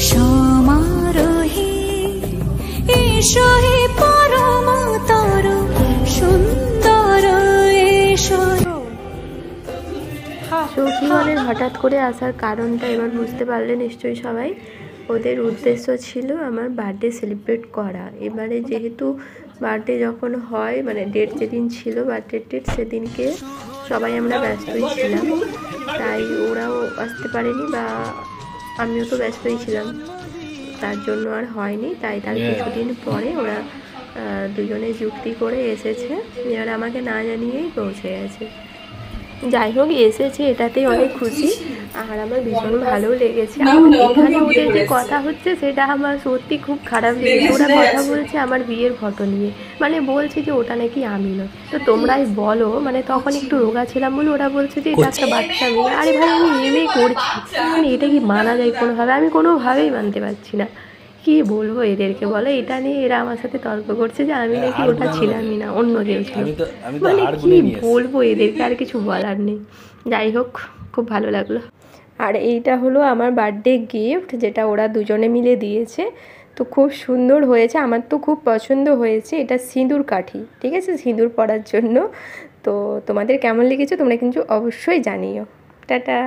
সমারোহে এসো হে পরমতর সুন্দর এসো। সখীগণের হঠাৎ করে আসার কারণটা এবার বুঝতে পারলে নিশ্চয়ই সবাই। ওদের উদ্দেশ্য ছিল আমার বার্থডে সেলিব্রেট করা। এবারে যেহেতু বার্থডে যখন হয় মানে ডেট যেদিন ছিল বার্থডে ডেট সেদিনকে সবাই আমরা ব্যস্তই ছিলাম, তাই ওরাও আসতে পারেনি বা আমিও তো ব্যস্তই ছিলাম, তার জন্য আর হয়নি। তাই তার কিছুদিন পরে ওরা দুজনে যুক্তি করে এসেছে, এবার আমাকে না জানিয়েই পৌঁছে গেছে। যাই হোক এসেছে এটাতেই অনেক খুশি, আর আমার ভীষণ ভালো লেগেছে। এখানে ওদের যে কথা হচ্ছে সেটা আমার সত্যি খুব খারাপ লেগেছে। ওরা কথা বলছে আমার বিয়ের ফটো নিয়ে, মানে বলছে যে ওটা নাকি আমি নয়। তো তোমরাই বলো, মানে তখন একটু রোগা ছিলাম বলে ওরা বলছে যে এটা একটা বাচ্চা মেয়ে। আরে ভাই আমি এমএ করছি, মানে এটা কি মানা যায় কোনোভাবে? আমি কোনোভাবেই মানতে পারছি না। কি বলবো এদেরকে বলো, এটা নিয়ে এরা আমার সাথে তর্ক করছে যে আমি নাকি ওটা ছিলামই না, অন্য কেউ ছিল। মানে কি বলবো এদেরকে, আর কিছু বলার নেই। যাই হোক খুব ভালো লাগলো। আর এইটা হলো আমার বার্থডে গিফট, যেটা ওরা দুজনে মিলে দিয়েছে। তো খুব সুন্দর হয়েছে, আমার তো খুব পছন্দ হয়েছে। এটা সিঁদুর কাঠি, ঠিক আছে, সিঁদুর পরার জন্য। তো তোমাদের কেমন লেগেছে তোমরা কিন্তু অবশ্যই জানিও। টাটা।